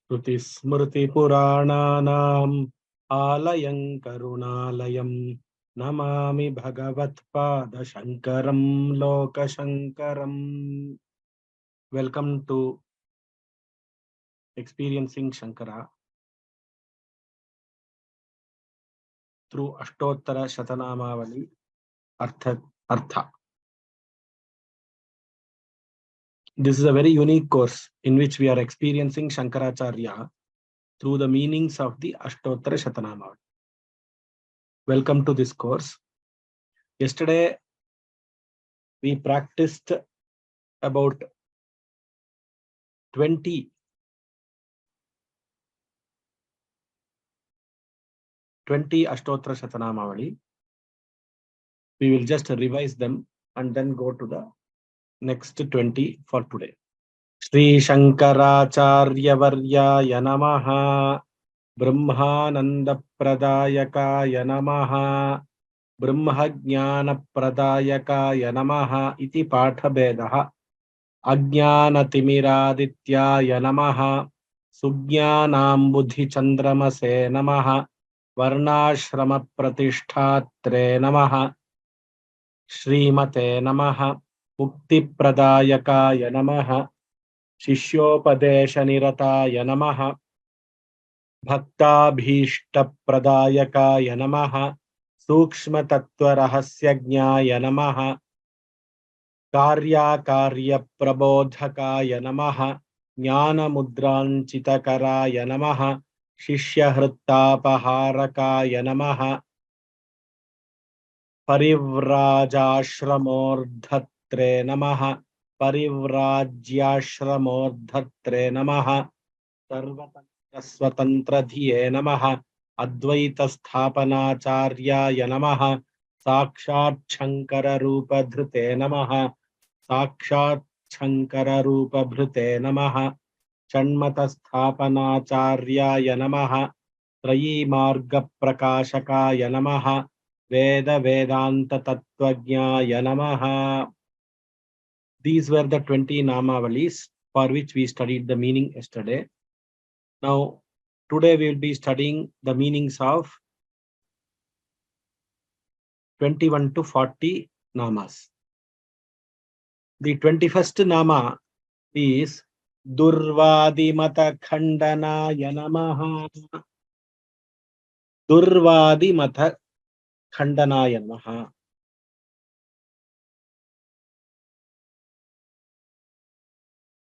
Shruti-smriti-purananam alayam karunalayam namami bhagavat-pada-shankaram loka-shankaram. Welcome to Experiencing Shankara through Ashtottarashatanamavali Artha. This is a very unique course in which we are experiencing Shankaracharya through the meanings of the Ashtottarashatanamavali. Welcome to this course. Yesterday, we practiced about 20 Ashtottarashatanamavali. We will just revise them and then go to the next 20 for today. Shri Shankaracharya Varyaya Namaha Brahmananda Pradayakaya Namaha Brahma Jnana Pradayakaya Namaha iti Patha Bedaha Ajnana Timiraadityaya Namaha Sujnanam Buddhi Chandramase Namaha Varnashrama Pratishthatre Namaha Shrimate Namaha Mukti Pradayakaya Namaha Shishyopadesha-nirataya Namaha Bhakta-bhishta-pradayakaya Namaha Sukshma-tattva-rahasya-jnaya Namaha Karya-karya-prabodhakaya Namaha Jnana-mudranchitakaraya Namaha Shishya-hritta-paharakaya Namaha Parivrajashramordhatre Namaha Parivrajyashramordhatre Namaha Sarvatantra-swatantra-dhiye Namaha Advaita-sthapanacharya Namaha Sakshat-shankara-rupa-dhrute Namaha Sakshat-shankara-rupa-bhrute Namaha Shanmata-sthapanacharya Namaha Trayi-marga-prakashakaya Namaha Veda-vedanta-tattvajnaya Namaha. These were the 20 Namavalis for which we studied the meaning yesterday. Now, today we will be studying the meanings of 21 to 40 Namas. The 21st Nama is Durvadimata Khandanaya Namaha. Durvadimata Khandanaya Namaha.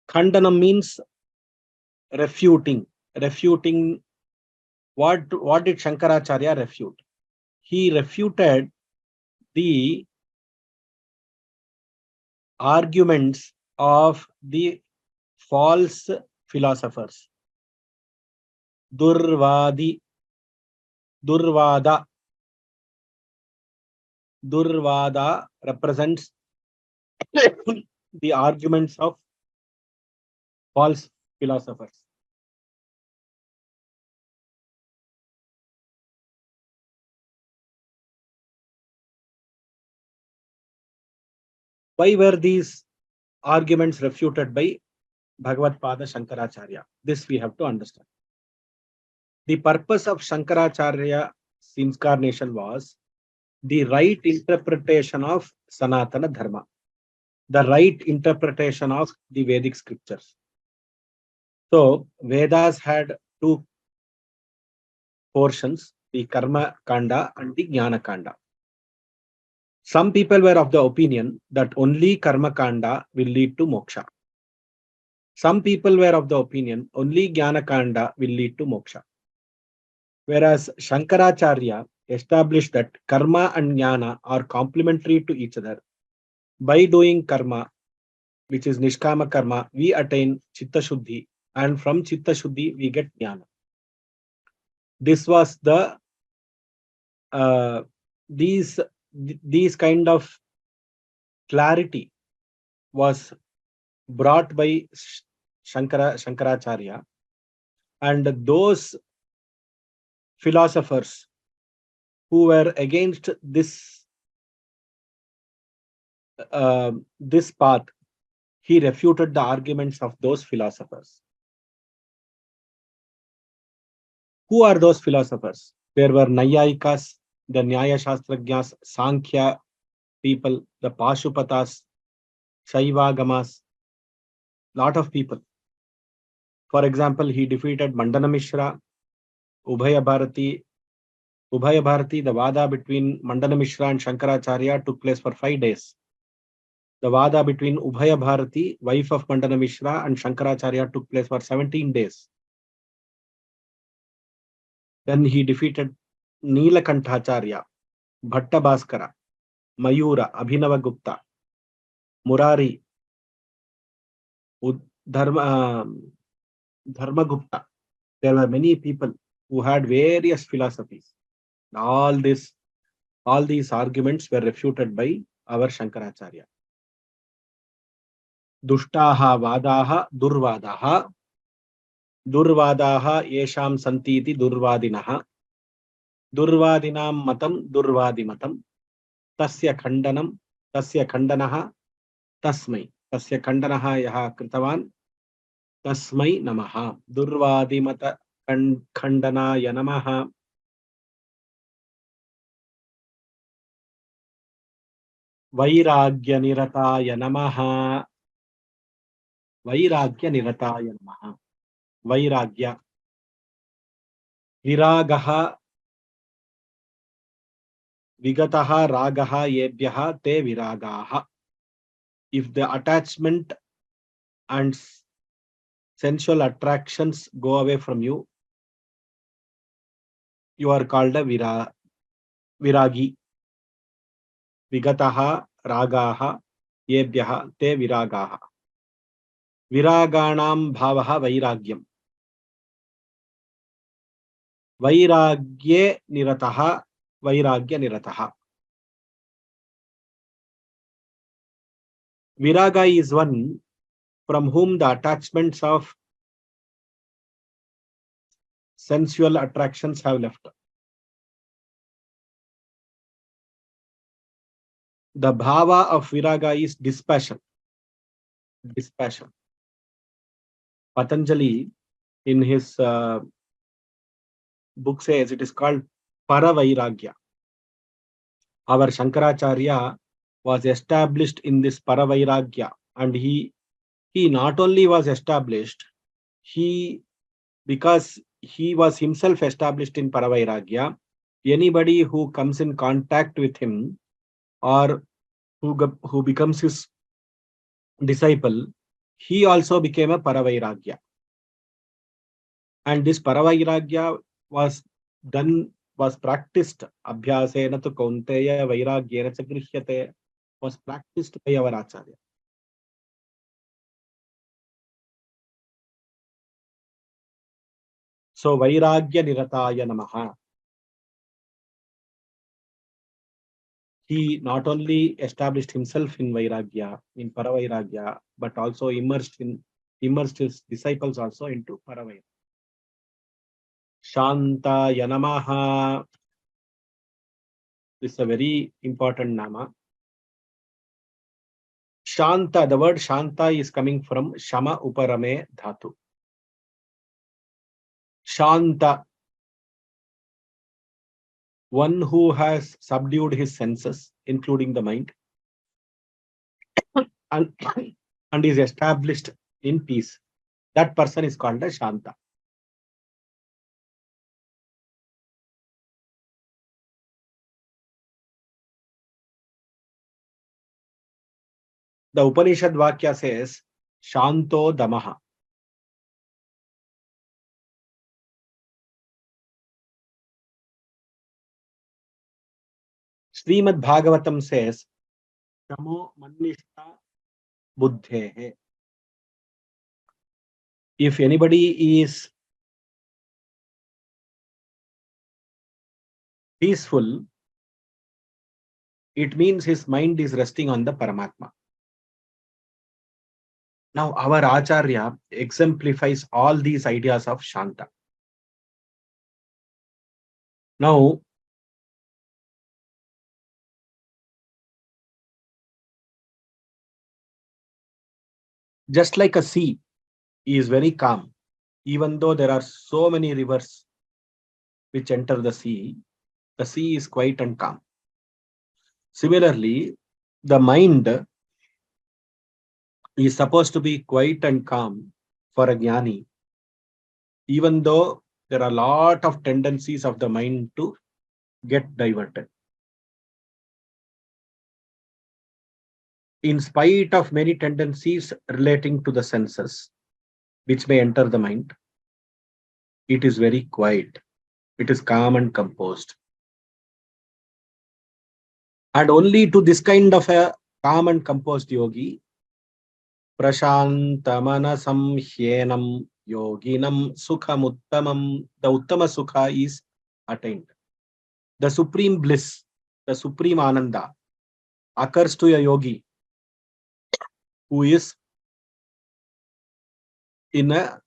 Khandanam means refuting. Refuting. What did Shankaracharya refute? He refuted the arguments of the false philosophers. Durvada represents the arguments of false philosophers. Why were these arguments refuted by Bhagavad-pada Shankaracharya? This we have to understand. The purpose of Shankaracharya's incarnation was the right interpretation of Sanatana Dharma, the right interpretation of the Vedic scriptures. So, Vedas had two portions, the Karma Kanda and the Jnana Kanda. Some people were of the opinion that only Karma Kanda will lead to moksha. Some people were of the opinion only Jnana Kanda will lead to moksha. Whereas Shankaracharya established that Karma and Jnana are complementary to each other. By doing Karma, which is Nishkama Karma, we attain Chitta Shuddhi, and from Chitta Shuddhi we get Jnana. This was the these kind of clarity was brought by Shankaracharya, and those philosophers who were against this path, he refuted the arguments of those philosophers. Who are those philosophers? There were Nayayikas, the Nyaya Shastrajnas, Sankhya people, the Pashupatas, Shaivagamas, lot of people. For example, he defeated Mandana Mishra, Ubhaya Bharati. Ubhaya Bharati, the Vada between Mandana Mishra and Shankaracharya took place for 5 days. The Vada between Ubhaya Bharati, wife of Mandana Mishra, and Shankaracharya took place for 17 days. Then he defeated Neelakantacharya, Bhatta Bhaskara, Mayura, Abhinavagupta, Murari, Dharmagupta. There were many people who had various philosophies. All these arguments were refuted by our Shankaracharya. Dushtaha Vadaha Durvadaha Durvadaha Yesham Santiti Durvadinaha Durvadinam Matam Durvadimatam Tasya Khandanam Tasya Khandanaha Tasmai Tasya Khandanaha Yaha Kritavan Tasmai Namaha Durvadimata Khandanaya Namaha Vairagya Nirataya Namaha Vairagya Nirataya Namaha Vairagya Viragaha Vigataha Ragaha Yebhyaha Te Viragaha. If the attachment and sensual attractions go away from you, you are called a viragi. Vigataha Ragaha Yebhyaha Te Viragaha. Viraganam Bhavaha Vairagyam. Vairagye Nirataha Vairagya Nirataha. Viraga is one from whom the attachments of sensual attractions have left. The bhava of viraga is dispassion. Dispassion. Patanjali, in his book, says it is called Paravairagya. Our Shankaracharya was established in this Paravairagya, and he not only was established, because he was himself established in Paravairagya, anybody who comes in contact with him or who becomes his disciple, he also became a Paravairagya. And this Paravairagya was practiced, Abhyasena tu Kaunteya Vairagyena cha Grihyate, was practiced by our Acharya. So Vairagya Nirataya Namaha. He not only established himself in Vairagya, in Paravairagya, but also immersed his disciples also into Paravairagya. Shantaya Namaha. This is a very important nama. Shanta, the word Shanta is coming from Shama Uparame Dhatu. Shanta, one who has subdued his senses, including the mind, and is established in peace. That person is called a Shanta. The Upanishad Vakya says, Shanto Damaha. Srimad Bhagavatam says, Shamo Manishta Buddhehe. If anybody is peaceful, it means his mind is resting on the Paramatma. Now, our Acharya exemplifies all these ideas of Shanta. Now, just like a sea is very calm, even though there are so many rivers which enter the sea is quiet and calm. Similarly, the mind is supposed to be quiet and calm for a jnani, even though there are a lot of tendencies of the mind to get diverted. In spite of many tendencies relating to the senses, which may enter the mind, it is very quiet. It is calm and composed. And only to this kind of a calm and composed yogi, prashantamanasam hyenam yoginam sukhamuttamam, the uttama sukha is attained. The supreme bliss, the supreme ananda occurs to a yogi who is in a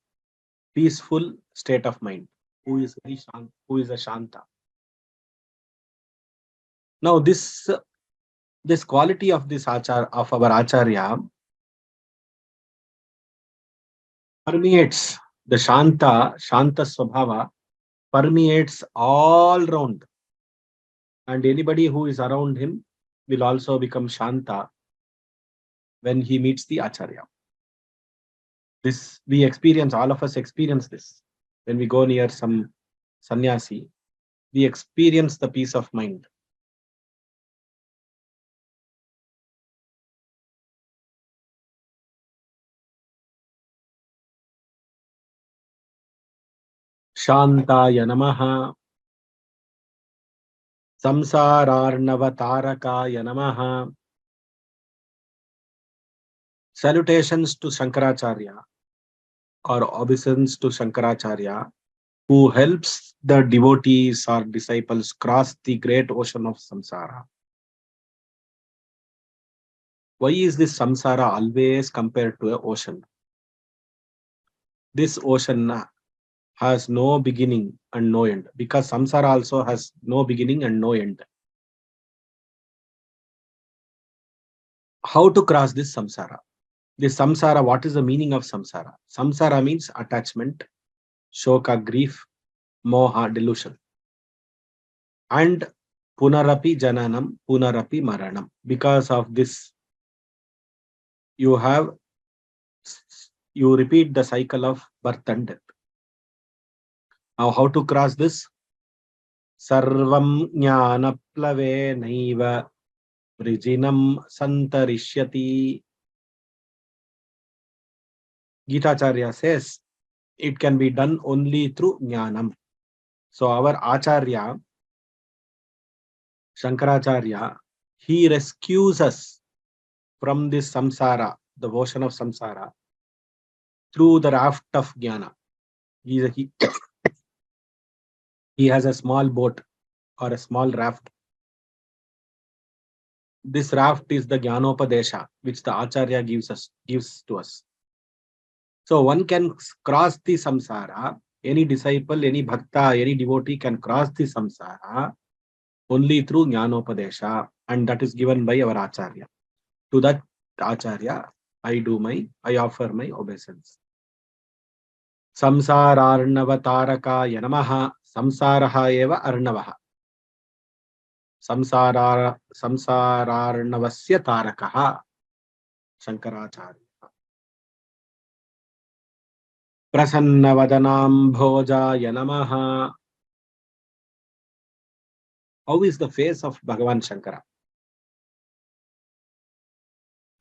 peaceful state of mind, who is very shant, who is a shanta. Now this quality of this of our acharya permeates the shanta swabhava, permeates all round, and anybody who is around him will also become shanta when he meets the acharya. This we experience, all of us experience this when we go near some sannyasi. We experience the peace of mind. Shantaya namaha, samsararnavatarakaya namaha. Salutations to Shankaracharya, or obeisance to Shankaracharya, who helps the devotees or disciples cross the great ocean of samsara. Why is this samsara always compared to an ocean? This ocean has no beginning and no end, because samsara also has no beginning and no end. How to cross this samsara? This samsara, what is the meaning of samsara? Samsara means attachment, shoka, grief, moha, delusion. And punarapi jananam, punarapi maranam. Because of this, you repeat the cycle of birth and death. Now, how to cross this? Sarvam jnana plave naiva vrijinam santarishyati. Gitacharya says it can be done only through jnanam. So our acharya, Shankaracharya, he rescues us from this samsara, the ocean of samsara, through the raft of jnana. He has a small boat or a small raft. This raft is the jnanopadesha, which the acharya gives to us. So one can cross the samsara. Any disciple, any bhakta, any devotee can cross the samsara only through jnanopadesha, and that is given by our acharya. To that acharya, I offer my obeisance. Samsararnavataraka namaha, samsaraha eva arnavaha. Samsararnavasya tarakaha, Shankaracharya. Prasanna bhojaya namaha. How is the face of Bhagavan Shankara?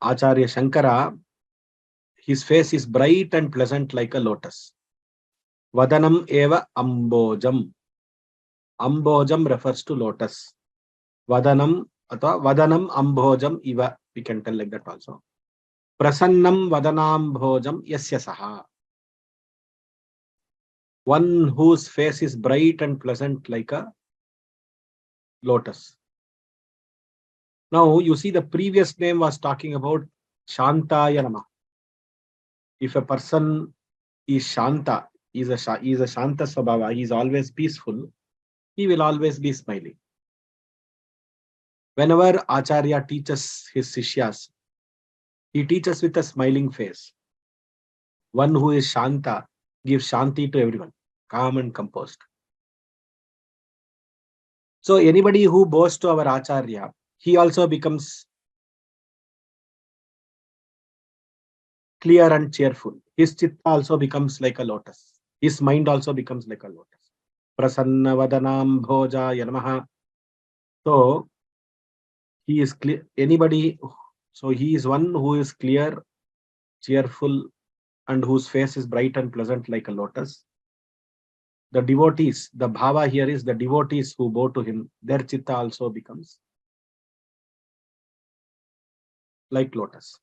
Acharya Shankara, his face is bright and pleasant like a lotus. Vadanam eva ambojam. Ambojam refers to lotus. Vadanam ambojam iva. We can tell like that also. Prasannam vadanambhojam yasya saha. One whose face is bright and pleasant like a lotus. Now you see the previous name was talking about Shantaya Nama. If a person is Shanta, is a Shanta Swabhava, he is always peaceful, he will always be smiling. Whenever Acharya teaches his Sishyas, he teaches with a smiling face. One who is Shanta gives Shanti to everyone, calm and composed. So anybody who bows to our Acharya, he also becomes clear and cheerful. His chitta also becomes like a lotus. His mind also becomes like a lotus. Prasanna vadanam bhoja yanamaha. So he is clear. Anybody, so he is one who is clear, cheerful, and whose face is bright and pleasant like a lotus. The devotees, the bhava here is the devotees who bow to him, their chitta also becomes like lotus.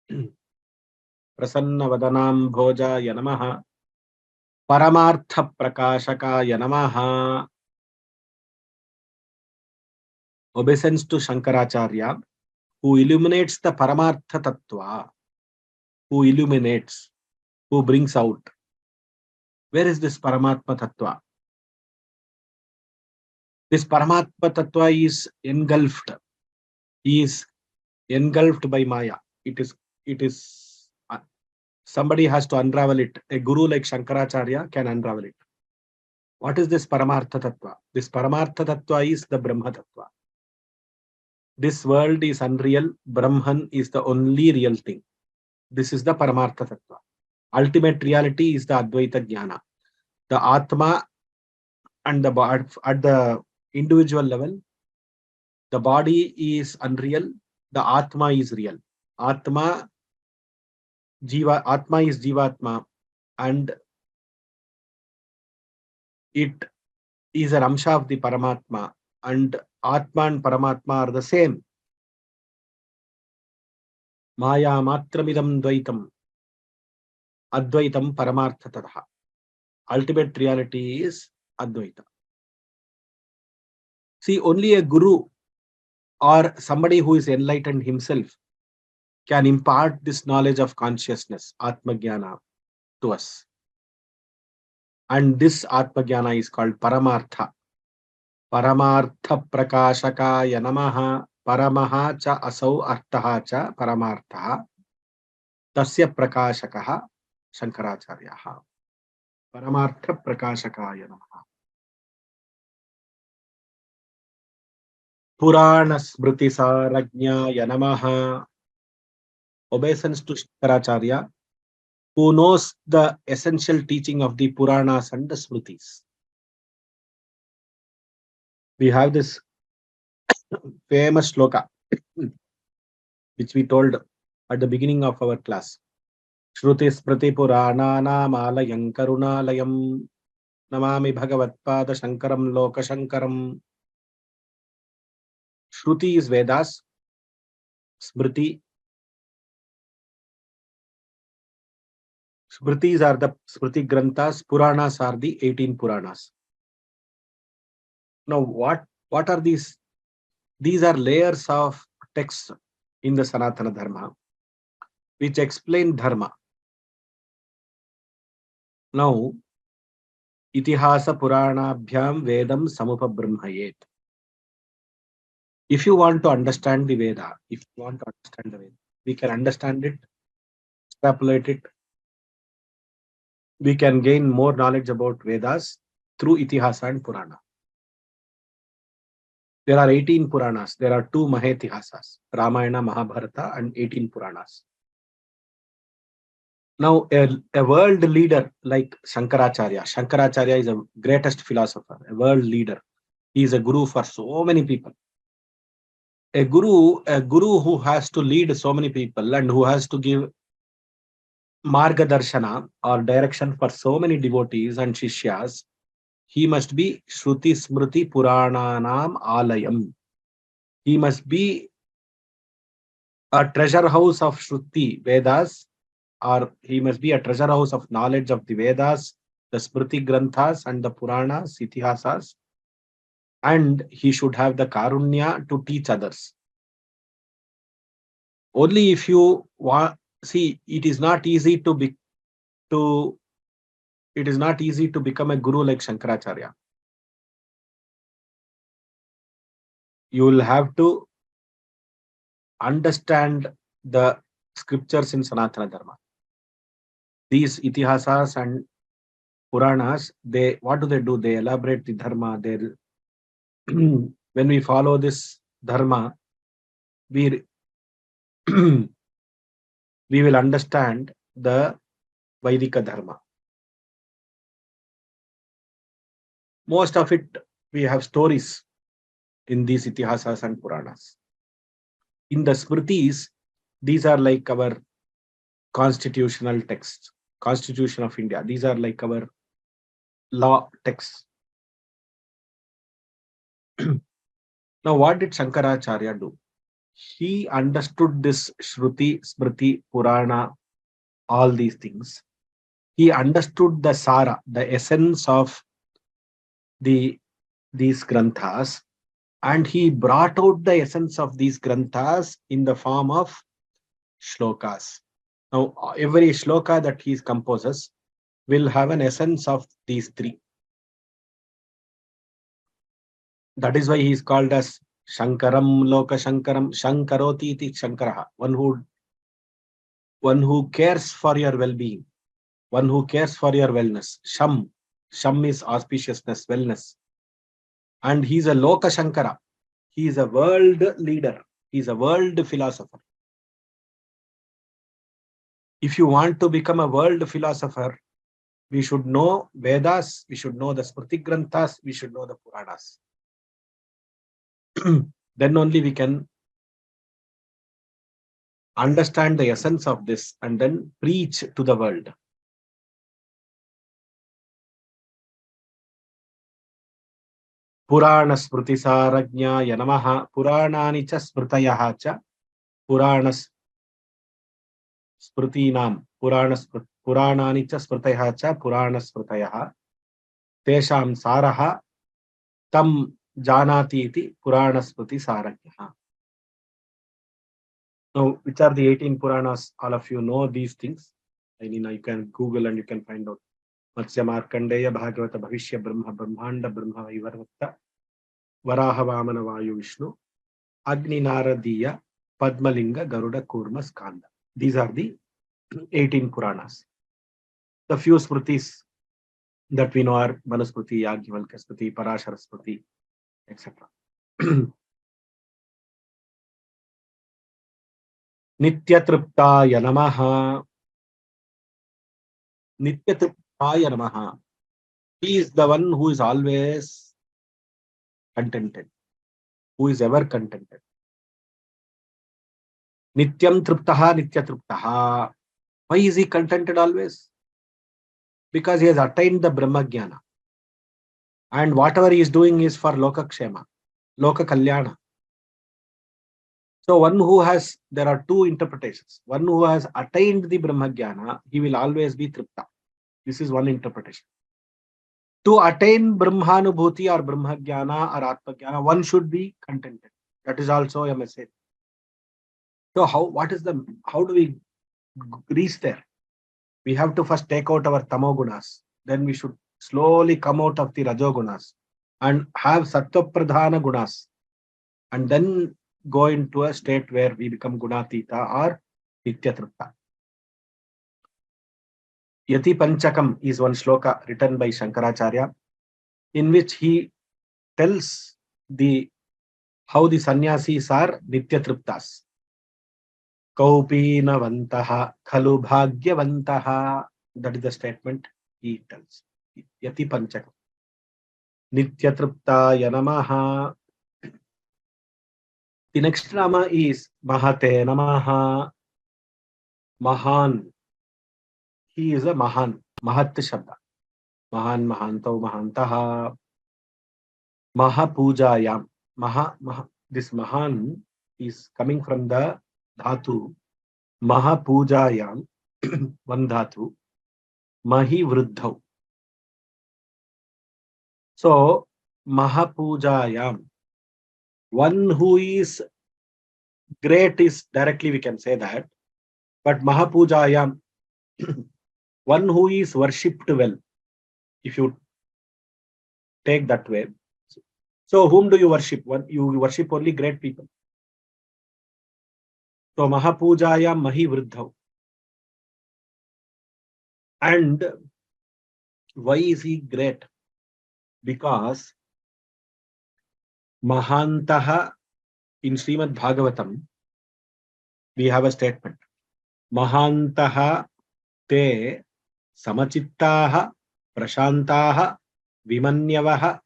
Prasanna vadanam bhoja yanamaha. Paramartha prakashakaya namaha. Obeisance to Shankaracharya, who illuminates the Paramartha Tattva, who illuminates, who brings out. Where is this Paramatma Tattva? This Paramatma Tattva is engulfed. He is engulfed by Maya. Somebody has to unravel it. A guru like Shankaracharya can unravel it. What is this Paramartha Tattva? This Paramartha Tattva is the Brahma Tattva. This world is unreal. Brahman is the only real thing. This is the Paramartha Tattva. Ultimate reality is the Advaita Jnana. The Atma and the body at the individual level, the body is unreal. The Atma is real. Atma is Jivatma, and it is an Amsha of the Paramatma, and Atma and Paramatma are the same. Maya matramidam dvaitam, Advaitam Paramarthatah. Ultimate reality is Advaita. See, only a guru or somebody who is enlightened himself can impart this knowledge of consciousness, Atma Jnana, to us. And this Atma Jnana is called Paramartha. Paramartha Prakashakaya Namaha. Paramaha cha asau artaha cha Paramartha. Tasya Prakashakaha Shankaracharyaha. Paramartha Prakashakaya Namaha. Purana Smriti Sarajnaya Namaha. Obeisance to Shankaracharya, who knows the essential teaching of the Puranas and the Smritis. We have this famous Shloka, which we told at the beginning of our class. Shruti Smriti Purananam Alayam Karunalayam Namami Bhagavatpada Shankaram Loka Shankaram. Shruti is Vedas. Smritis are the Smriti Granthas. Puranas are the 18 Puranas. Now, what are these? These are layers of texts in the Sanatana Dharma, which explain Dharma. Now, Itihasa Purana Bhyam Vedam Samupa Brahmayet. If you want to understand the Veda, we can understand it, extrapolate it. We can gain more knowledge about Vedas through Itihasa and Purana. There are 18 Puranas. There are 2 Mahetihasas, Ramayana, Mahabharata, and 18 Puranas. Now, a world leader like Shankaracharya is a greatest philosopher, a world leader. He is a guru for so many people. A guru who has to lead so many people and who has to give margadarshana or direction for so many devotees and shishyas, he must be Shruti Smriti Purananam Alayam. He must be a treasure house of Shruti Vedas, or he must be a treasure house of knowledge of the Vedas, the Smriti Granthas and the Puranas, Itihasas, and he should have the Karunya to teach others. Only if you want, see, it is not easy to become a guru like Shankaracharya. You will have to understand the scriptures in Sanatana Dharma. These Itihasas and Puranas, what do? They elaborate the Dharma. when we follow this dharma, we we will understand the Vaidika dharma. Most of it, we have stories in these itihasas and Puranas. In the Smritis, these are like our constitutional texts, Constitution of India. These are like our law texts. Now, what did Shankaracharya do? He understood this Shruti, Smriti, Purana, all these things. He understood the Sara, the essence of these granthas, and he brought out the essence of these granthas in the form of shlokas. Now, every shloka that he composes will have an essence of these three. That is why he is called as Shankaram, Loka Shankaram, Shankaroti iti Shankaraha, one who cares for your well-being, one who cares for your wellness. Sham is auspiciousness, wellness. And he is a Loka Shankara. He is a world leader. He is a world philosopher. If you want to become a world philosopher, we should know Vedas, we should know the Smriti Granthas, we should know the Puranas. Then only we can understand the essence of this and then preach to the world. Purana Smritisarajñaya Namaha, Puranani cha Smritayaha cha, Puranas Smritinam, Puranani cha Smritayaha cha, Purana Smritayaha, Tesham Saraha, Tam Janati iti Purana Smritisarajñaha. Now, which are the 18 Puranas? All of you know these things. I mean, you can Google and you can find out. Matsya Markandeya Bhagavata Bhavishya Brahma Brahmanda Brahma Vaivarvata Varaha Vamana Vayu Vishnu Agni Naradiya Padmalinga Garuda Kurma Skanda. These are the 18 Puranas. The few Smritis that we know are Manusmriti, Yajnavalkya Smriti, Parashara Smriti, etc. Nityatriptaya Namaha. Nityatriptaya Namaha. He is the one who is always contented, who is ever contented. Nityam Triptaha, Nityatriptaha. Why is he contented always? Because he has attained the Brahma Jnana. And whatever he is doing is for Loka Kshema, Loka Kalyana. So there are two interpretations. One who has attained the Brahma Jnana, he will always be Tripta. This is one interpretation. To attain Brahmanubhuti or Brahma Jnana or Atma Jnana, one should be contented. That is also a message. So how do we reach there? We have to first take out our tamogunas. Then we should slowly come out of the rajogunas and have sattva-pradhana gunas. And then go into a state where we become gunatita or nityatripta. Yati Panchakam is one shloka written by Shankaracharya, in which he tells how the sannyasis are nityatriptas. Kaupinavantaha khalu bhagyavantaha. That is the statement he tells. Yati Panchakam. Nityatriptaya Namaha. The next Nama is Mahate Namaha. Mahan. He is a Mahan. Mahat Shabda. Mahan, Mahanto, Mahantaha. Mahapujayam. This Mahan is coming from the Dhatu. Mahapujayam. One Dhatu. Mahi Vruddhav. So, Mahapujayam. One who is great is directly we can say that. But Mahapujayam, one who is worshipped well, if you take that way. So whom do you worship? You worship only great people. So Mahapujayam Mahi Vruddhav. And why is he great? Because Mahantaha, in Srimad Bhagavatam, we have a statement. Mahantaha te samachittaha prashantaha vimanyavaha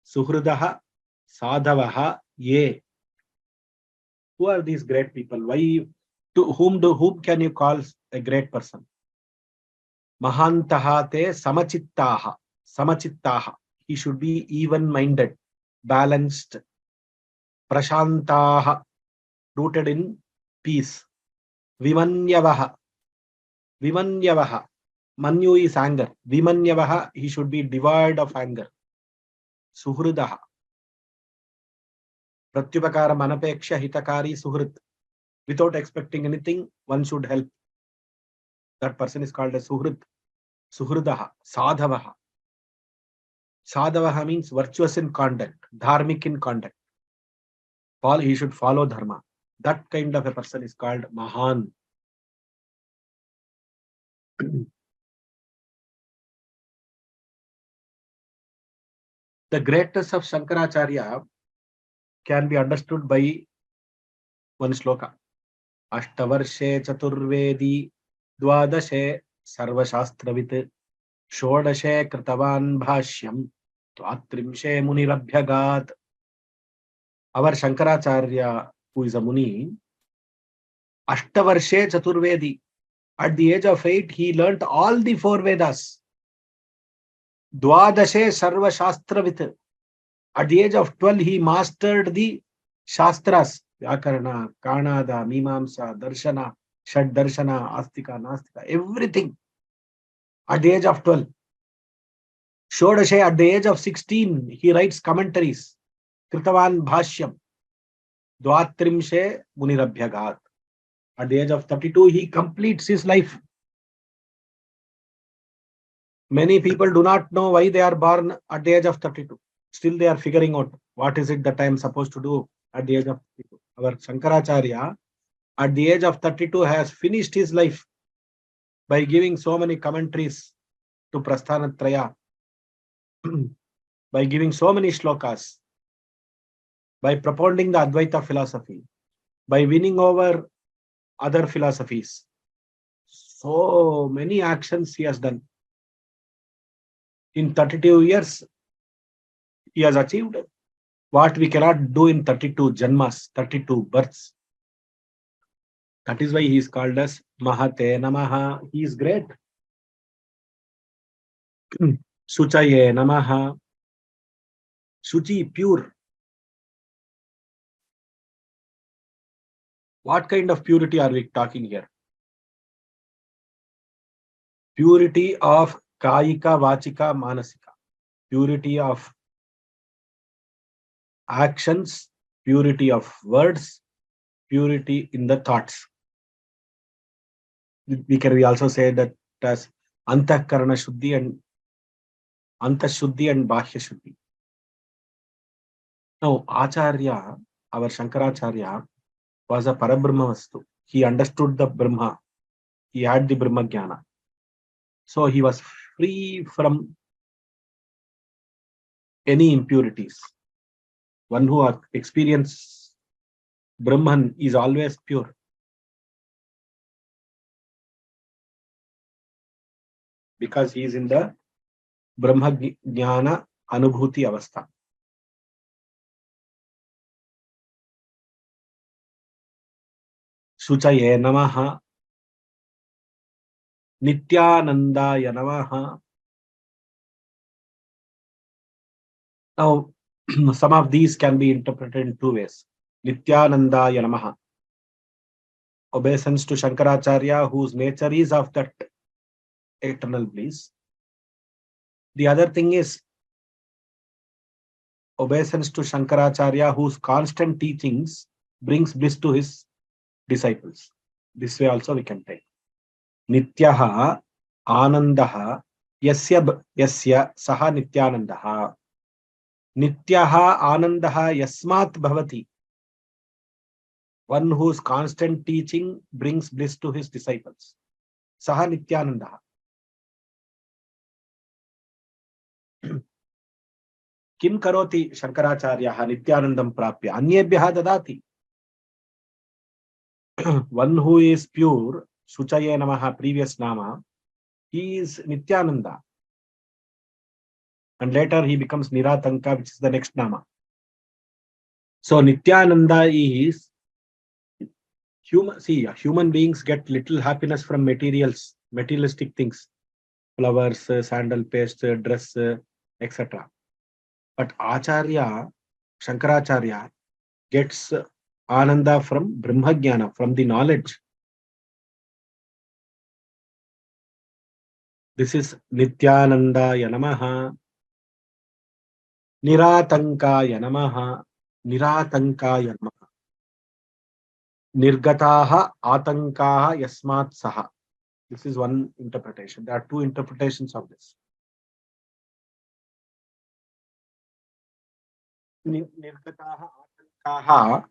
suhrudaha sadhavaha ye. Who are these great people? Why, to whom can you call a great person? Mahantaha te samachittaha. Samachittaha. He should be even-minded, balanced. Prashantaha, rooted in peace. Vimanyavaha. Vimanyavaha. Manyu is anger. Vimanyavaha, he should be devoid of anger. Suhrudaha. Pratyupakara manapeksha hitakari suhrit. Without expecting anything, one should help. That person is called a suhrit. Suhrudaha. Sadhavaha. Sadhavaha means virtuous in conduct, dharmic in conduct. He should follow dharma. That kind of a person is called Mahan. The greatness of Shankaracharya can be understood by one shloka. Ashtavarshe chaturvedi dwadashe sarvashastravit shodashe kritavan bhashyam twatrimshe munirabhyagat. Our Shankaracharya, who is a Muni, Ashtavarshe chaturvedi. At the age of 8, he learnt all the 4 Vedas. Dwadashe sarva shastravit. At the age of 12, he mastered the Shastras. Vyakarana, Kanada, Mimamsa, Darshana, Shad Darshana, Astika, Nastika, everything. At the age of 12. Shodashe, at the age of 16, he writes commentaries. Kritavan Bhashyam. Dvatrimshe Munirabhyagat. At the age of 32, he completes his life. Many people do not know why they are born at the age of 32. Still they are figuring out what is it that I am supposed to do at the age of 32. Our Shankaracharya, at the age of 32, has finished his life by giving so many commentaries to Prasthanatraya, by giving so many shlokas, by propounding the Advaita philosophy, by winning over other philosophies. So many actions he has done. In 32 years, he has achieved what we cannot do in 32 janmas, 32 births. That is why he is called as Mahate Namaha. He is great. Suchaye Namaha. Suchi, pure. What kind of purity are we talking here? Purity of Kayika, Vachika, Manasika. Purity of actions, purity of words, purity in the thoughts. We also say that as Antakarana Shuddhi and Antashuddhi and Bahya Shuddhi. Now, Acharya, our Shankaracharya, was a Parabrahma Vastu. He understood the Brahma. He had the Brahma Jnana. So he was free from any impurities. One who experiences Brahman is always pure. Because he is in the Brahma Jnana Anubhuti Avastha. Suchaye Namaha. Nityanandaya Namaha. Now, some of these can be interpreted in 2 ways. Nityanandaya Namaha. Obeisance to Shankaracharya, whose nature is of that eternal bliss. The other thing is obeisance to Shankaracharya, whose constant teachings brings bliss to his disciples. This way also we can take. Nityaha Anandaha Yasya Saha Nityanandaha. Nityaha Anandaha Yasmat Bhavati. One whose constant teaching brings bliss to his disciples. Saha Nityanandaha. Kim karoti Shankaracharya Nityanandam prapya Anyebhyaha dadati. One who is pure, Suchaye Namaha, previous Nama, he is Nityananda. And later he becomes Niratanka, which is the next Nama. So Nityananda is human. See, human beings get little happiness from materialistic things, flowers, sandal paste, dress, etc. But Acharya, Shankaracharya, gets Ananda from Brahmajnana, from the knowledge. This is Nityanandaya Namaha, Niratankaya Namaha, Niratankaya Namaha, Nirgataha Atankaha Yasmat Saha. This is one interpretation. There are two interpretations of this. Nirgataha Atankaha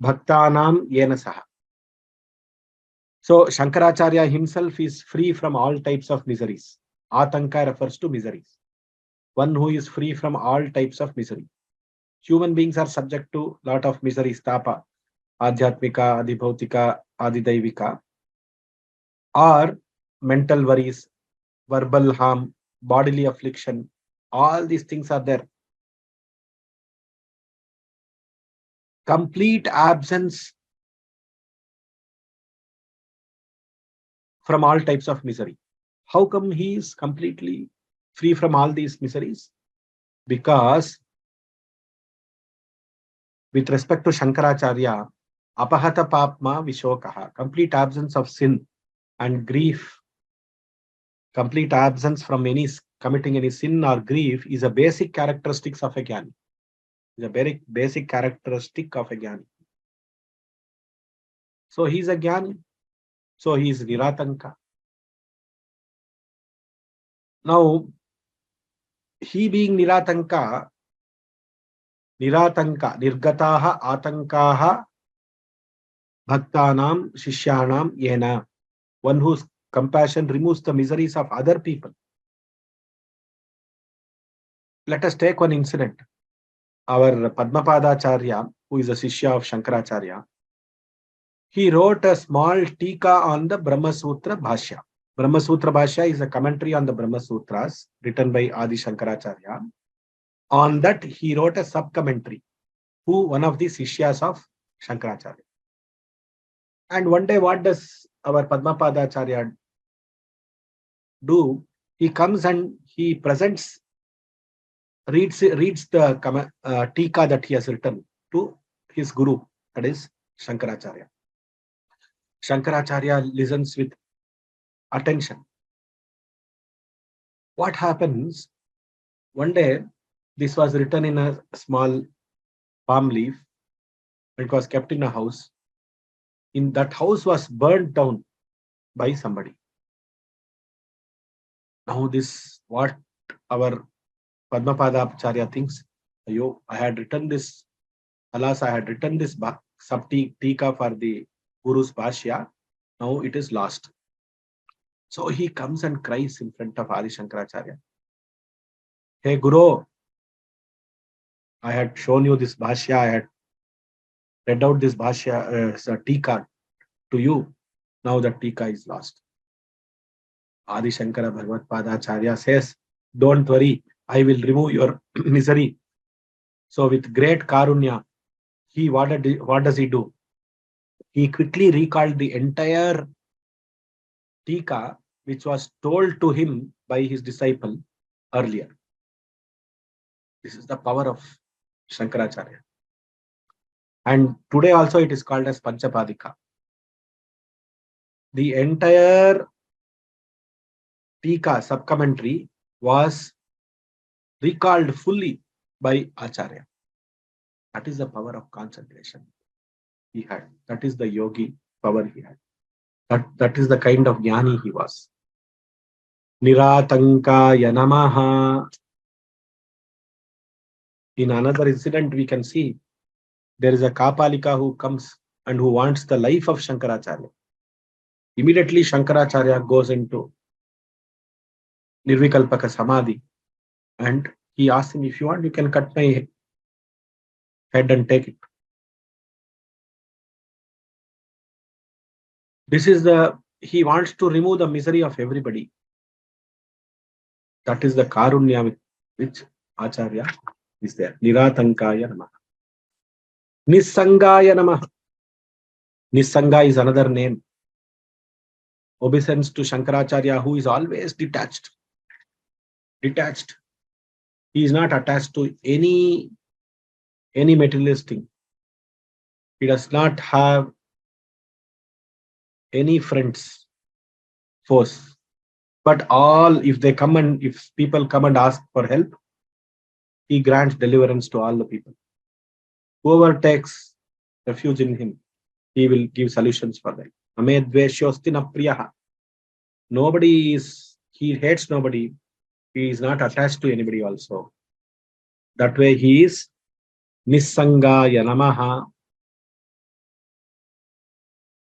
Bhaktanam Yena Saha. So Shankaracharya himself is free from all types of miseries. Atanka refers to miseries. One who is free from all types of misery. Human beings are subject to lot of miseries, tapa, adhyatmika, adibhautika, adidaivika, or mental worries, verbal harm, bodily affliction. All these things are there. Complete absence from all types of misery. How come he is completely free from all these miseries? Because with respect to Shankaracharya, apahata papma vishokaha, complete absence of sin and grief, complete absence from any committing any sin or grief is a basic characteristics of a jnani. Is a very basic characteristic of a jnani. So he is a jnani. So he is Niratanka. Now, he being Niratanka, Nirgataha, Atankaha, Bhaktanam, Shishyanam, Yena. One whose compassion removes the miseries of other people. Let us take one incident. Our Padmapadacharya, who is a Shishya of Shankaracharya, he wrote a small tika on the Brahma Sutra Bhashya. Brahma Sutra Bhashya is a commentary on the Brahma Sutras written by Adishankaracharya. On that, he wrote a sub-commentary, one of the Sishyas of Shankaracharya. And one day, what does our Padmapadacharya do? He comes and he presents, reads the tika that he has written to his guru, that is Shankaracharya. Shankaracharya listens with attention. What happens? One day, this was written in a small palm leaf. It was kept in a house. In that house was burnt down by somebody. Now this, what our Padmapadacharya thinks, Ayo, I had written this, alas, I had written this sub-tika for the Guru's Bhashya. Now it is lost. So he comes and cries in front of Adi Shankaracharya. Hey Guru, I had shown you this Bhashya, I had read out this Bhashya, tika to you. Now the tika is lost. Adi Shankara Bhagavad Padacharya says, don't worry, I will remove your misery. So with great karunya, what does he do? He quickly recalled the entire tika which was told to him by his disciple earlier. This is the power of Shankaracharya. And today also it is called as Panchapadika. The entire tika sub-commentary was recalled fully by Acharya. That is the power of concentration he had. That is the yogi power he had. That is the kind of jnani he was. Niratankaya Namaha. In another incident, we can see there is a Kapalika who comes and who wants the life of Shankaracharya. Immediately, Shankaracharya goes into Nirvikalpaka Samadhi and He asked him, if you want, you can cut my head and take it. He wants to remove the misery of everybody. That is the karunya with which Acharya is there. Niratankaya Namah. Nissangaya Namah. Nissanga is another name. Obeisance to Shankaracharya, who is always detached. Detached. He is not attached to any materialist thing. He does not have any friends, foes. But if people come and ask for help, he grants deliverance to all the people. Whoever takes refuge in him, he will give solutions for them. Amedveshyosti na priyaha. He hates nobody. He is not attached to anybody also. That way he is Nissangaya Namaha.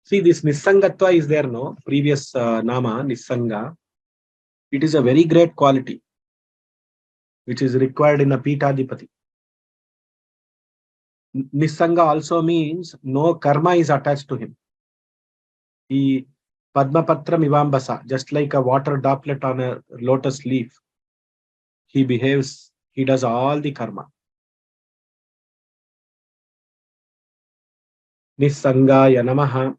See, this Nissangatva is there, no? Previous Nama, Nissanga. It is a very great quality which is required in a Pitadipati. Nissanga also means no karma is attached to him. He Padmapatram Ivambasa, just like a water droplet on a lotus leaf. He does all the karma. Nissangaya Namaha.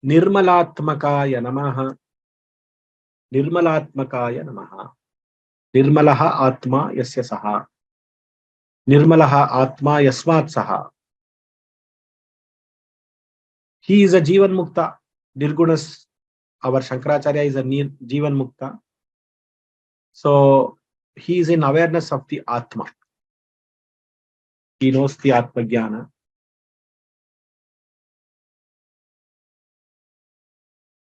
Nirmalatmakaya Namaha. Nirmalatmakaya Namaha. Nirmalaha Atma Yasya Saha. Nirmalaha Atma Yasmat Saha. He is a Jivan Mukta. Nirgunas, our Shankaracharya is a Jivan Mukta. So he is in awareness of the Atma. He knows the Atma Jnana.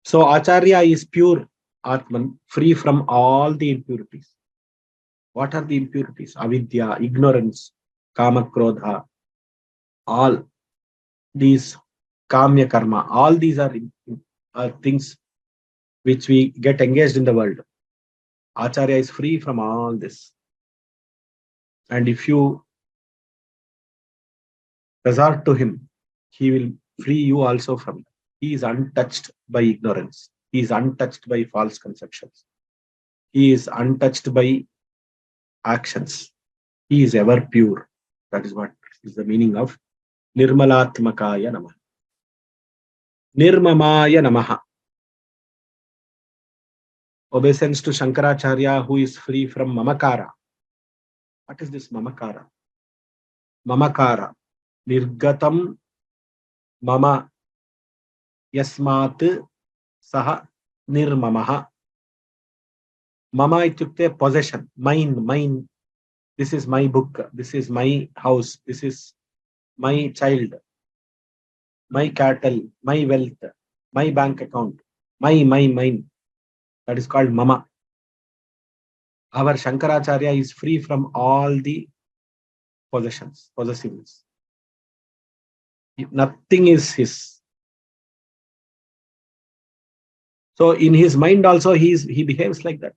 So Acharya is pure Atman, free from all the impurities. What are the impurities? Avidya, ignorance, Kama Krodha, all these Kamya Karma, all these are things which we get engaged in the world. Acharya is free from all this. And if you resort to him, he will free you also from it. He is untouched by ignorance. He is untouched by false conceptions. He is untouched by actions. He is ever pure. That is what is the meaning of Nirmalatmakaya Namaha. Nirmamaya Namaha. Obeisance to Shankaracharya, who is free from Mamakara. What is this Mamakara? Mamakara. Nirgatam Mama Yasmat Saha Nirmamaha. Mama ityukte possession. Mine. This is my book. This is my house. This is my child. My cattle. My wealth. My bank account. Mine. That is called Mama. Our Shankaracharya is free from all the possessiveness. Nothing is his. So in his mind also he behaves like that.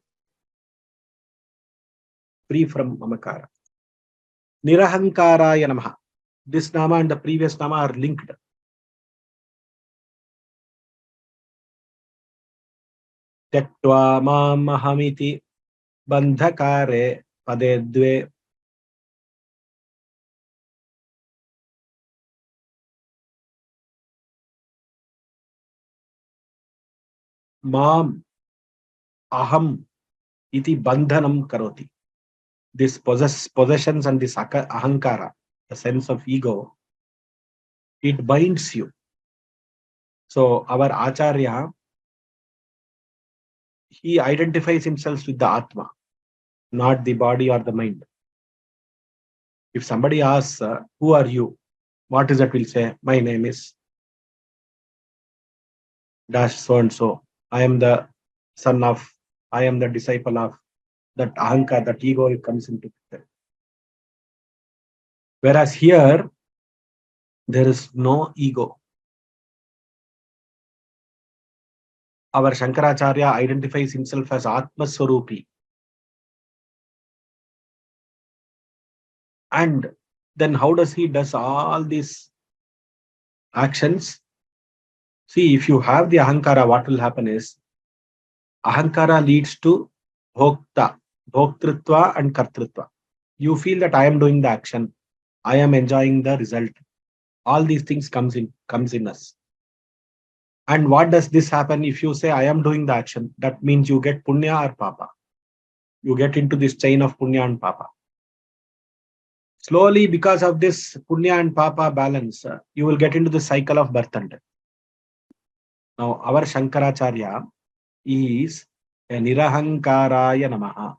Free from Mamakara. Nirahankaraya Namaha. This Nama and the previous Nama are linked. Tektva Mahamiti Bandhakare Padedve. Mam Aham iti bandhanam karoti. This possessions and this ahankara, the sense of ego, it binds you. So our Acharya, he identifies himself with the Atma, not the body or the mind. If somebody asks, who are you? What is that? We'll say, my name is dash so and so. I am the disciple of that ahankara, that ego, it comes into picture. Whereas here, there is no ego. Our Shankaracharya identifies himself as Atma Swarupi. And then how does he does all these actions? See, if you have the ahankara, what will happen is ahankara leads to bhokta, bhoktritva and kartritva. You feel that I am doing the action, I am enjoying the result. All these things comes in us. And what does this happen? If you say I am doing the action, that means you get punya or papa. You get into this chain of punya and papa. Slowly, because of this punya and papa balance, you will get into the cycle of birth and death. Now, our Shankaracharya is a nirahankaraya namaha.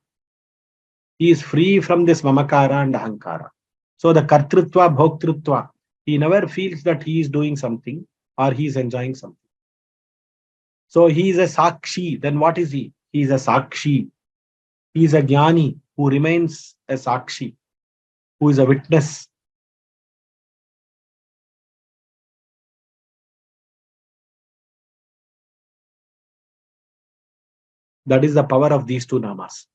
He is free from this mamakara and ahankara. So the kartrutva, bhoktrutva, he never feels that he is doing something or he is enjoying something. So he is a sakshi. Then what is he? He is a sakshi. He is a jnani who remains a sakshi, who is a witness. That is the power of these two namas.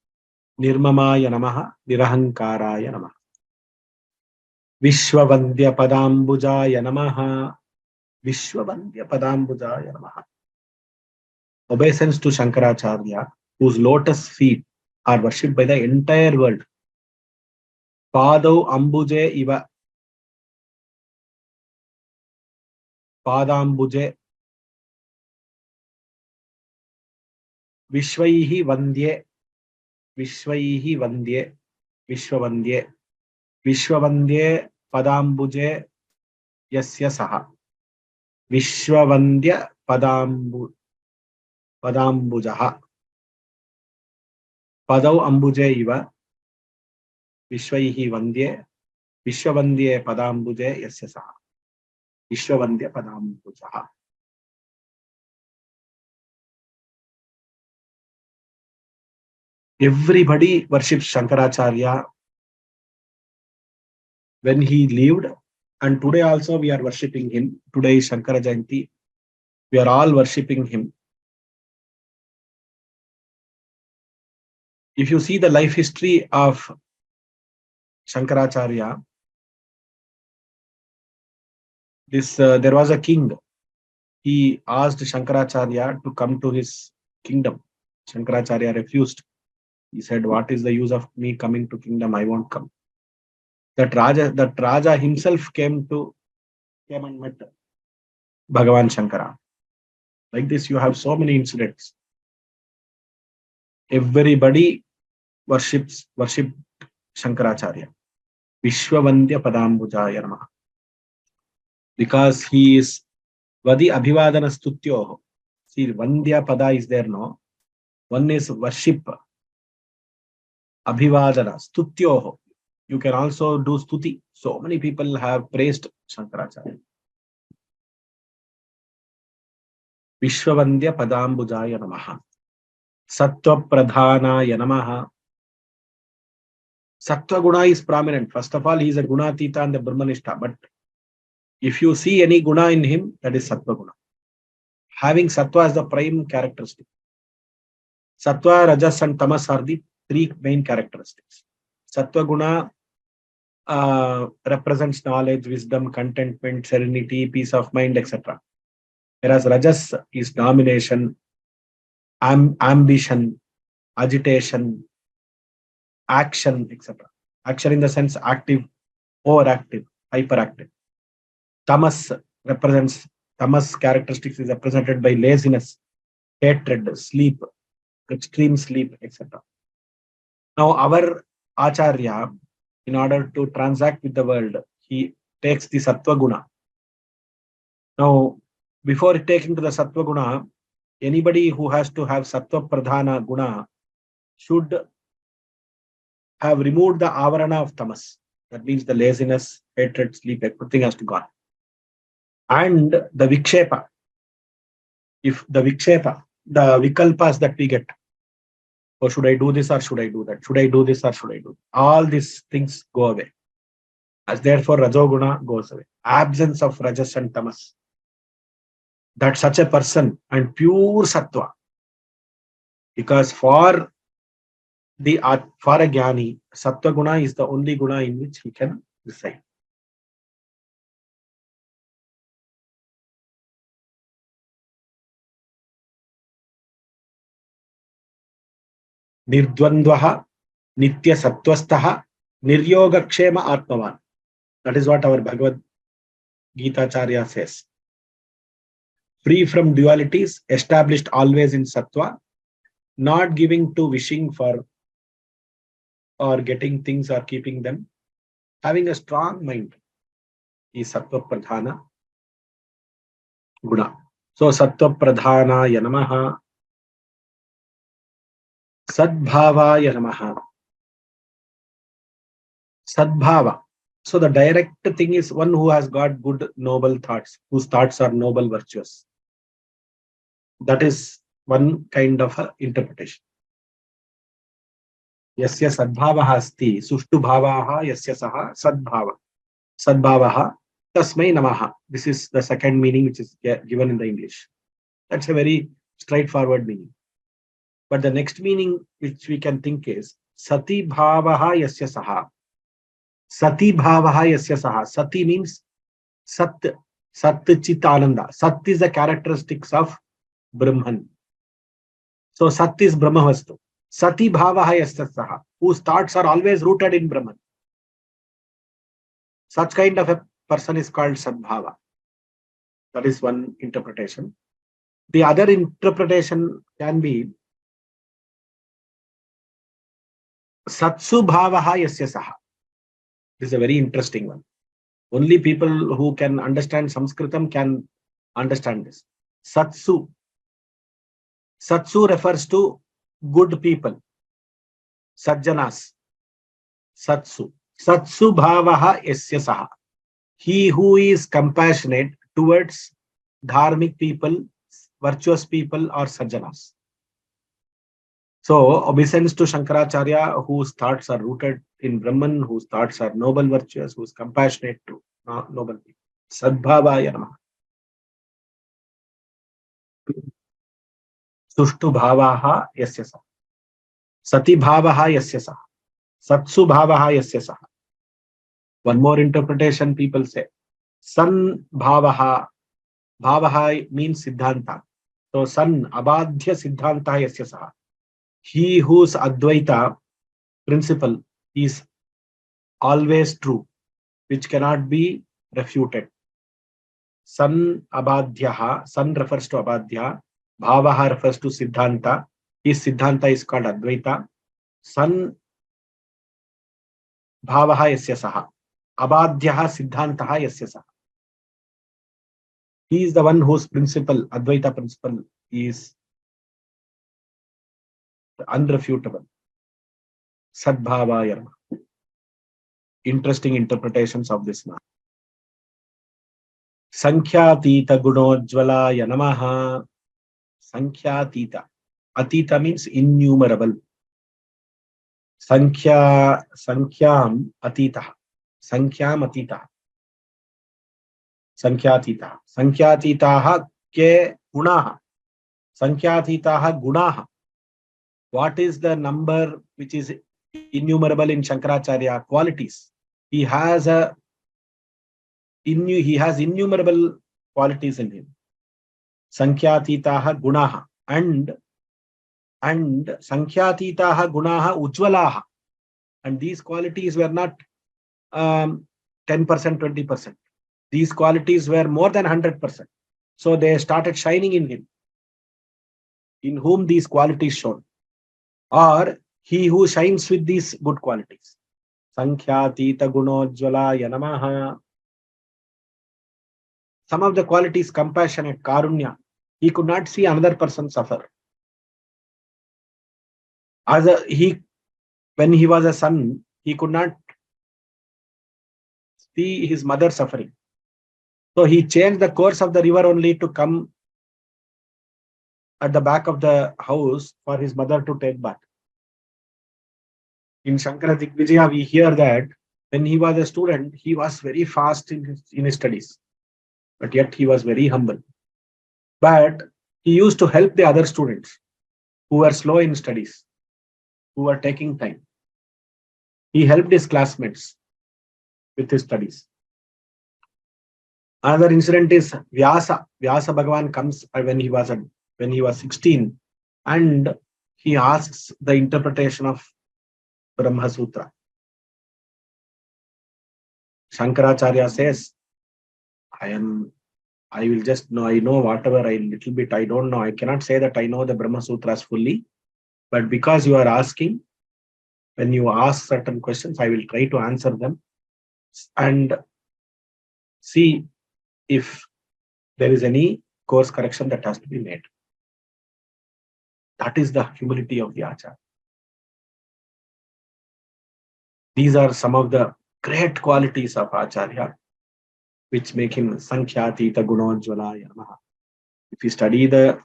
Nirmamaya namaha, nirahankaraya namaha. Vishwavandya padambujaya namaha. Vishwavandya padambujaya namaha. Obeisance to Shankaracharya, whose lotus feet are worshipped by the entire world. Padau ambuje iva. Padambuje. Vishvaihi vandye. Vishvaihi vandye. Vishwavandye. Vishwavandye padambuje yasya saha. Vishwavandya padambujaha. Padau ambuje iva. Vishvaihi vandye. Vishwavandye padambuje yasya saha. Vishwavandya padambujaha. Everybody worships Shankaracharya when he lived, and today also we are worshipping him. Today is Shankara Jayanti. We are all worshipping him. If you see the life history of Shankaracharya, there was a king. He asked Shankaracharya to come to his kingdom. Shankaracharya refused. He said, "What is the use of me coming to kingdom? I won't come." That Raja himself came and met Bhagavan Shankara. Like this, you have so many incidents. Everybody worshipped Shankaracharya. Vishwavandya padambujaya namaha. Because he is Vadi Abhivadana Stutyoho. See, Vandya Pada is there, no? One is worship. Abhivadana, Stutyoho. You can also do stuti. So many people have praised Shankaracharya. Vishwavandya Padambujaya Namaha. Sattva Pradhanaya Namaha. Sattva Guna is prominent. First of all, he is a Gunatita and the Brahmanishta. But if you see any Guna in him, that is Sattva Guna. Having Sattva as the prime characteristic. Sattva, Rajas and Tamas are the three main characteristics. Sattva Guna represents knowledge, wisdom, contentment, serenity, peace of mind, etc. Whereas Rajas is domination, ambition, agitation, action, etc. Action in the sense active, overactive, hyperactive. Tamas characteristics is represented by laziness, hatred, sleep, extreme sleep, etc. Now our Acharya, in order to transact with the world, he takes the Sattva Guna. Now, before taking to the Sattva Guna, anybody who has to have Sattva Pradhana Guna should have removed the Avarana of Tamas. That means the laziness, hatred, sleep, everything has to go. And the Vikshepa. If the Vikshepa, the Vikalpas that we get, or should I do this or should I do that? Should I do this or should I do that? All these things go away. As therefore Rajoguna goes away. Absence of Rajas and Tamas. That such a person and pure Sattva. Because for For a jnani, sattva guna is the only guna in which he can reside. Nirdvandvaha, nitya sattvastaha, niryogakshema atmavan. That is what our Bhagavad Gita Acharya says. Free from dualities, established always in sattva, not giving to wishing for or getting things or keeping them, having a strong mind is sattva pradhana guna. So sattva pradhanaya namaha, sadbhavaya namaha. Sadbhava. So the direct thing is one who has got good noble thoughts, whose thoughts are noble virtuous. That is one kind of interpretation. Yasya sadbhavaha asti, sushtu bhavaha yasya saha sadbhava. Sadbhavaha tasmai namaha. This is the second meaning which is given in the English. That's a very straightforward meaning. But the next meaning which we can think is sati bhavaha yasya saha. Sati bhavaha yasya saha. Sati means sat, sat chit ananda. Sat is the characteristics of Brahman. So sat is Brahmavastu. Sati bhavaha yasya saha, whose thoughts are always rooted in Brahman. Such kind of a person is called sadbhava. That is one interpretation. The other interpretation can be satsu bhavaha yasya saha. This is a very interesting one. Only people who can understand Sanskritam can understand this. Satsu. Satsu refers to good people. Sajjanas. Satsu. Satsu bhavaha yasya saha. He who is compassionate towards dharmic people, virtuous people or sajjanas. So obeisance to Shankaracharya, whose thoughts are rooted in Brahman, whose thoughts are noble virtuous, who is compassionate to noble people. Sadbhavaya namaha. Sushtu bhavaha yasya saha. Sati bhavaha yasya saha. Satsu bhavaha yasya saha. One more interpretation people say. San bhavaha. Bhavaha means siddhanta. So san abadhya siddhanta yasya saha. He whose Advaita principle is always true, which cannot be refuted. San abadhyaha, san refers to abadhya, bhavaha refers to siddhanta. His siddhanta is called Advaita. San bhavaha yasya saha. Abadhyaha siddhantaha yasya saha. He is the one whose principle, Advaita principle, is unrefutable. Sadbhavaya. Interesting interpretations of this now. Sankhyatita gunojvalaya namaha. Sankhyatita. Atita means innumerable. Sankhya, Sankhyam atita. Sankhyam atita. Sankhyatita. Sankhyatitaha ke gunaha. Sankhyatitaha gunaha. What is the number which is innumerable in Shankaracharya? Qualities. He has innumerable qualities in him. Sankhyatitaha gunaha. And Sankhyatitaha gunaha ujvalaha. And these qualities were not 10%, 20%. These qualities were more than 100%. So they started shining in him. In whom these qualities shone. Or he who shines with these good qualities. Sankhyatita gunojvalaya namaha. Some of the qualities, compassionate, karunya. He could not see another person suffer. When he was a son, he could not see his mother suffering. So he changed the course of the river only to come at the back of the house for his mother to take bath. In Shankara Digvijaya, we hear that when he was a student, he was very fast in his studies, but yet he was very humble. But he used to help the other students who were slow in studies. who were taking time. He helped his classmates with his studies. Another incident is Vyasa. Vyasa Bhagavan comes when he was 16, and he asks the interpretation of Brahma Sutra. Shankaracharya says, I will just know, I know whatever little bit I don't know. I cannot say that I know the Brahma Sutras fully, but because you are asking, when you ask certain questions, I will try to answer them and see if there is any course correction that has to be made. That is the humility of the Acharya. These are some of the great qualities of Acharya, which make him Sankhyatita Gunojjvala Yamaha. If you study the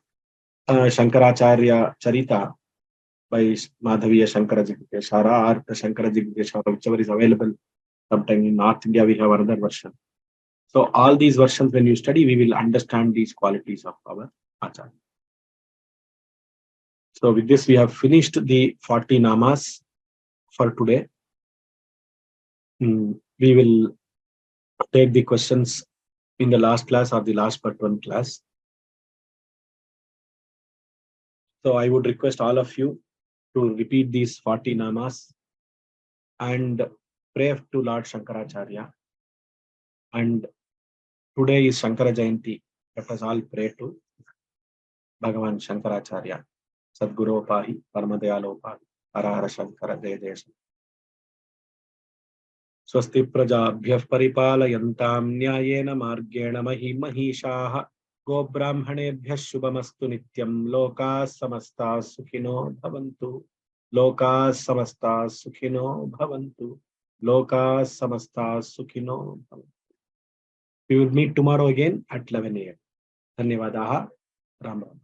Shankaracharya Charita by Madhaviya Shankara Jigdeshara or the Shankara Jigdeshara, whichever is available. Sometime in North India, we have another version. So all these versions, when you study, we will understand these qualities of our Acharya. So with this, we have finished the 40 namas for today. We will take the questions in the last class or the last but one class. So I would request all of you to repeat these 40 namas and pray to Lord Shankaracharya. And today is Shankara Jayanti. Let us all pray to Bhagavan Shankaracharya. Sadguru Pahi, Paramadayalo Pahi, Hara Shankara Jaya Jaya. Swasti Prajabhyah Paripalayantam Nyayena Margena Mahishah Go Brahmanebhyah Shubhamastu Nityam Loka Samasta Sukhino Bhavantu Loka Samasta Sukhino Bhavantu Loka Samasta Sukhino Bhavantu. We will meet tomorrow again at 11 a.m. Dhanyavadaha. Ram Ram.